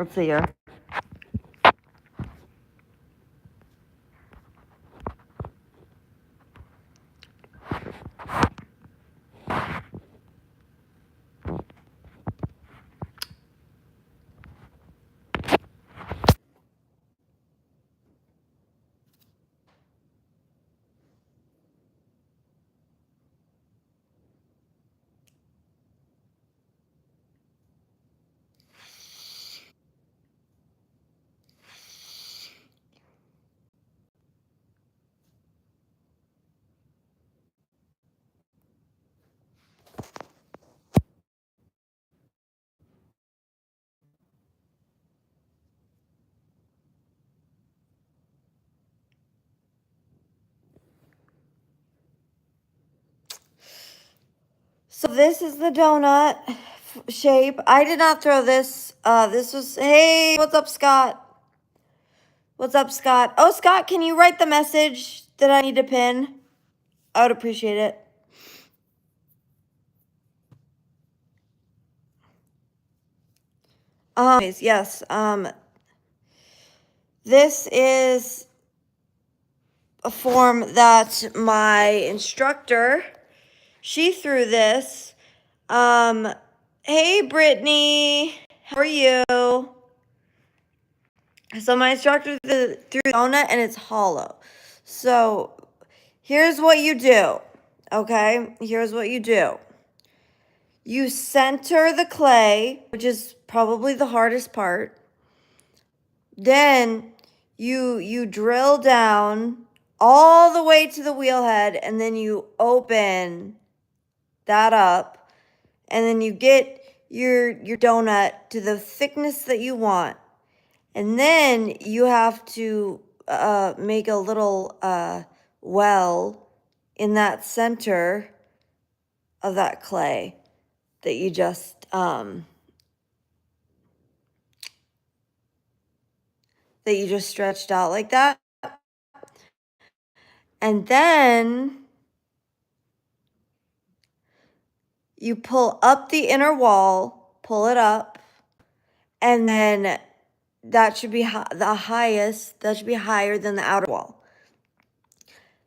Let's see here. So this is the donut shape. I did not throw this. This was, hey, what's up, Scott? What's up, Scott? Oh, Scott, can you write the message that I need to pin? I would appreciate it. Yes. This is a form that my instructor, she threw this. Hey, Brittany, how are you? So my instructor threw the donut and it's hollow. So here's what you do. Okay, here's what you do. You center the clay, which is probably the hardest part. Then you drill down all the way to the wheel head, and then you open that up, and then you get your donut to the thickness that you want. And then you have to make a little well in that center of that clay that you just stretched out like that. And then you pull up the inner wall, pull it up, and then that should be the highest, that should be higher than the outer wall.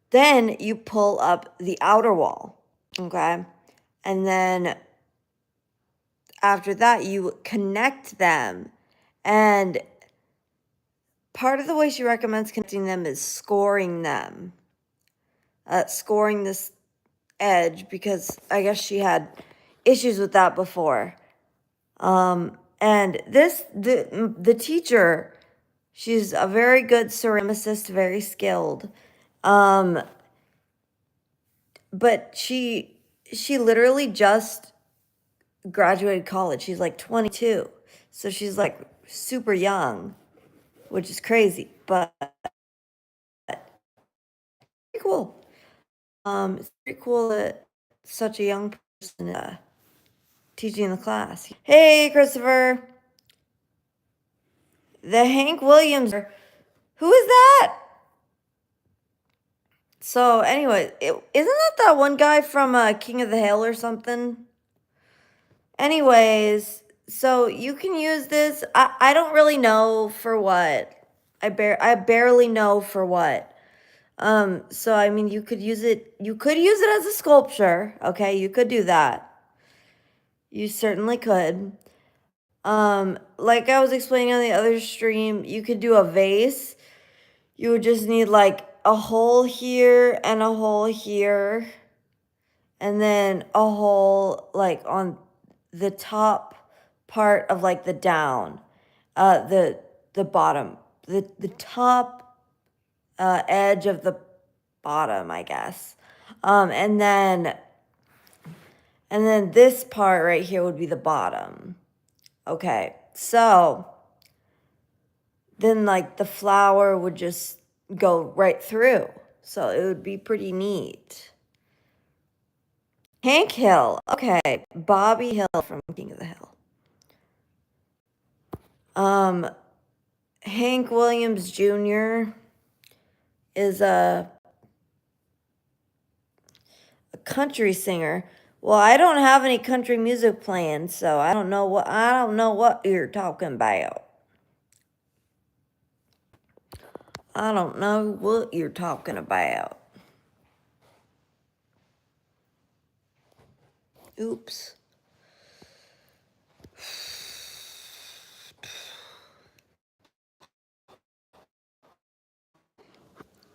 Then you pull up the outer wall, okay? And then after that, you connect them. And part of the way she recommends connecting them is scoring them. Scoring this edge, because I guess she had issues with that before. And the teacher, she's a very good ceramicist, very skilled. But she literally just graduated college. She's like 22. So she's like super young, which is crazy, but pretty cool. It's pretty cool that such a young person is teaching the class. Hey, Christopher. The Hank Williams. Who is that? So anyway, isn't that one guy from King of the Hill or something? Anyways, so you can use this. I don't really know for what. I barely know for what. So I mean, you could use it as a sculpture. Okay, you could do that. You certainly could. Like I was explaining on the other stream, you could do a vase. You would just need like a hole here and a hole here, and then a hole like on the top part of like the down, the bottom, the top edge of the bottom, I guess. And then this part right here would be the bottom. Okay, so then like the flower would just go right through. So it would be pretty neat. Hank Hill. Okay, Bobby Hill from King of the Hill. Hank Williams Jr. is a country singer. Well, I don't have any country music playing, so I don't know what you're talking about. I don't know what you're talking about. Oops.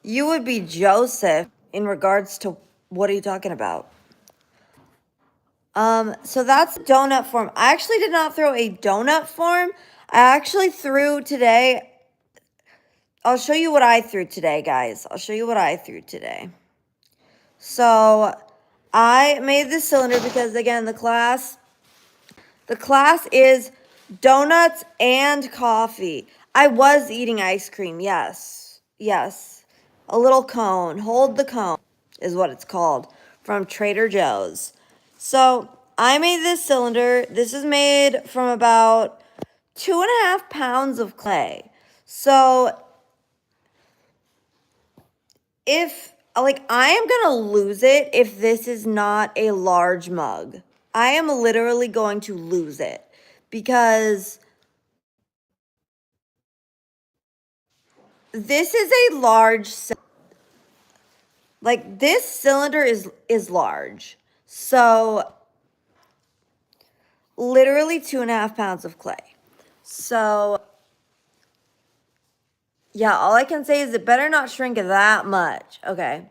You would be Joseph in regards to what are you talking about? So that's a donut form. I actually did not throw a donut form. I actually threw today. I'll show you what I threw today, guys. I'll show you what I threw today. So I made this cylinder because again, the class is donuts and coffee. I was eating ice cream. Yes. Yes. A little cone. Hold the cone is what it's called from Trader Joe's. So I made this cylinder. This is made from about 2.5 pounds of clay. So if, like, I am going to lose it if this is not a large mug. I am literally going to lose it because this is a large, like, this cylinder is large. So literally 2.5 pounds of clay. So yeah, all I can say is it better not shrink that much. Okay.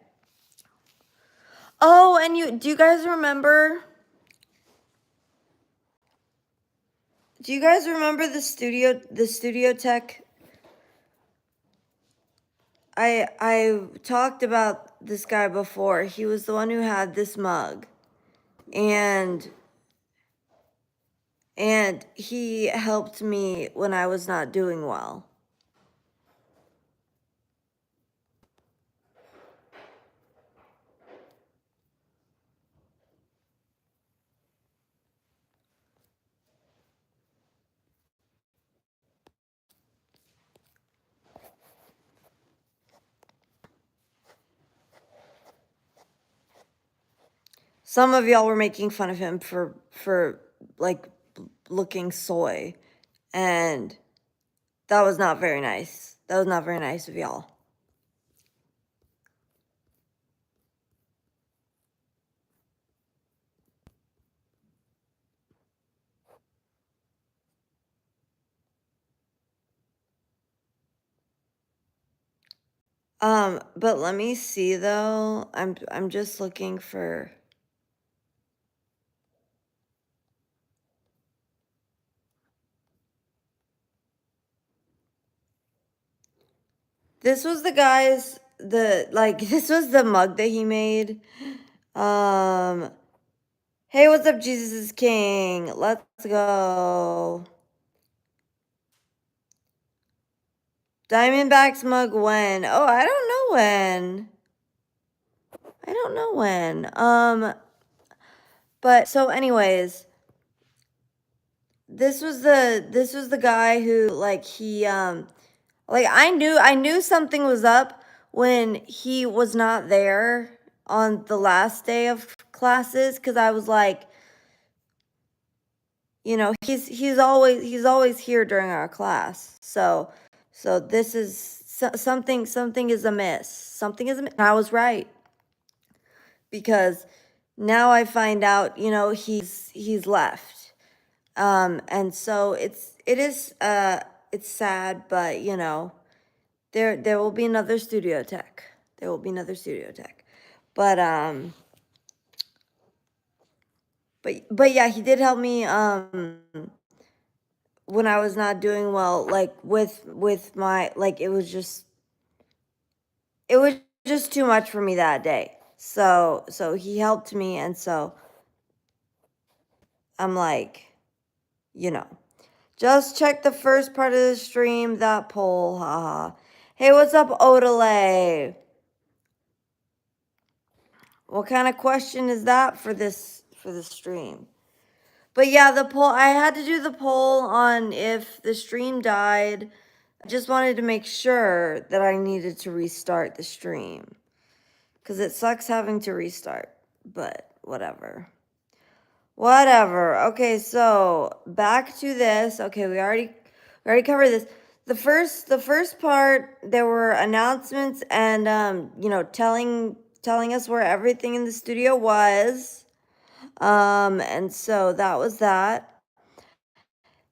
Oh, and do you guys remember? Do you guys remember the studio tech? I talked about this guy before. He was the one who had this mug. And he helped me when I was not doing well. Some of y'all were making fun of him for like looking soy, and that was not very nice. That was not very nice of y'all. But let me see though. I'm just looking for. This was the guy's this was the mug that he made. Hey, what's up, Jesus is King? Let's go. Diamondbacks mug when? Oh, I don't know when. I don't know when. But so anyways, this was the guy who I knew something was up when he was not there on the last day of classes, cuz I was like, he's always here during our class. So this is something is amiss. Something is amiss. And I was right, because now I find out, he's left. And so it's sad, but there will be another studio tech. There will be another studio tech. But yeah, he did help me when I was not doing well, like with my, like, it was just too much for me that day. So he helped me, and so I'm like, just check the first part of the stream, that poll, haha. Hey, what's up, Odele? What kind of question is that for this stream? But yeah, the poll, I had to do the poll on if the stream died. I just wanted to make sure that I needed to restart the stream, because it sucks having to restart, but whatever. Whatever. Okay, so back to this. Okay, we already covered this. the first part, there were announcements and telling us where everything in the studio was. And so that was that.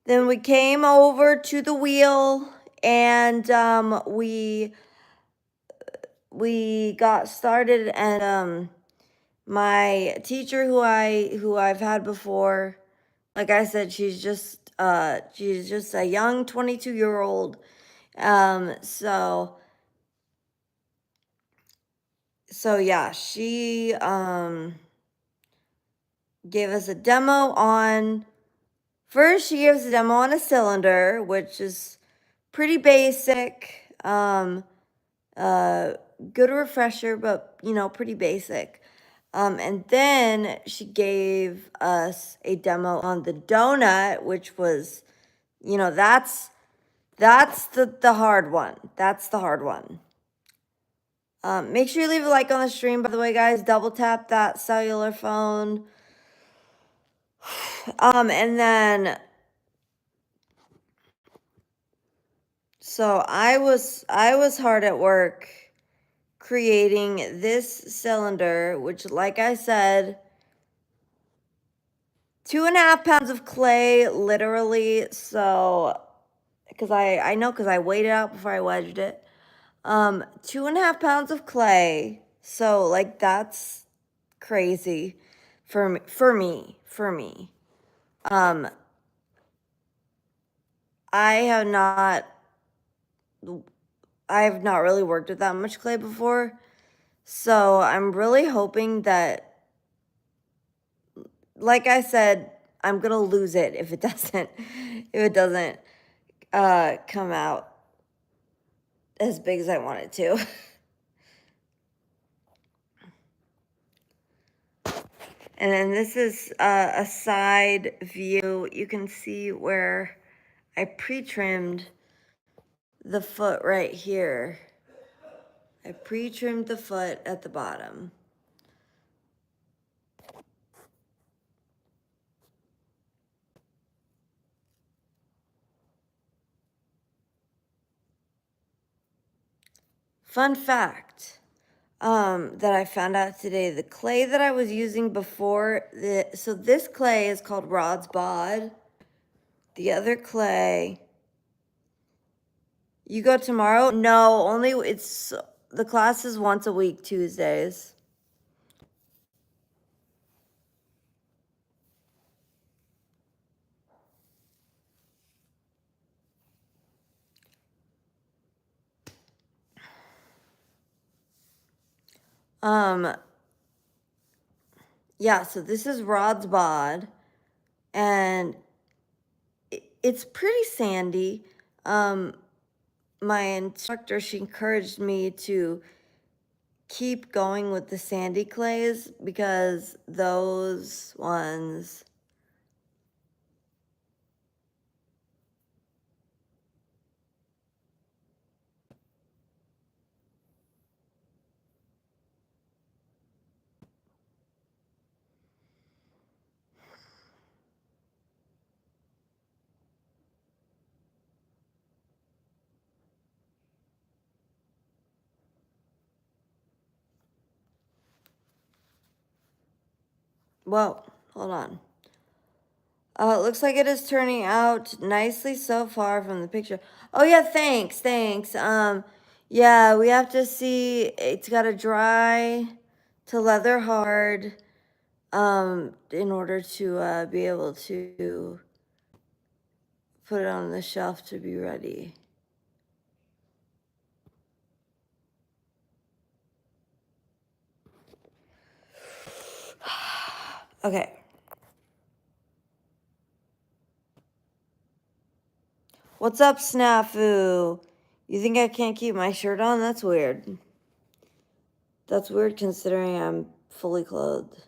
Then we came over to the wheel and we got started, and my teacher who I've had before, like I said, she's just a young 22-year-old. So yeah, she gave us a demo on first she gave us a demo on a cylinder, which is pretty basic. Good refresher, but pretty basic. And then she gave us a demo on the donut, which was, that's the hard one. That's the hard one. Make sure you leave a like on the stream, by the way, guys. Double tap that cellular phone. And then, so I was hard at work creating this cylinder, which, like I said, 2.5 pounds of clay, literally. So, because I know, because I weighed it out before I wedged it. 2.5 pounds of clay. So, like, that's crazy for me. I have not really worked with that much clay before. So I'm really hoping that, like I said, I'm gonna lose it if it doesn't come out as big as I want it to. And then this is a side view. You can see where I pre-trimmed the foot right here. I pre-trimmed the foot at the bottom. Fun fact that I found out today, the clay that I was using before, so this clay is called Rod's Bod. The other clay, you go tomorrow? No, only the class is once a week, Tuesdays. Yeah, so this is Rod's Bod, and it's pretty sandy. My instructor, she encouraged me to keep going with the sandy clays because those ones, whoa, hold on. It looks like it is turning out nicely so far from the picture. Oh yeah, thanks. Yeah, we have to see, it's got to dry to leather hard, in order to be able to put it on the shelf to be ready. Okay. What's up, Snafu? You think I can't keep my shirt on? That's weird. That's weird considering I'm fully clothed.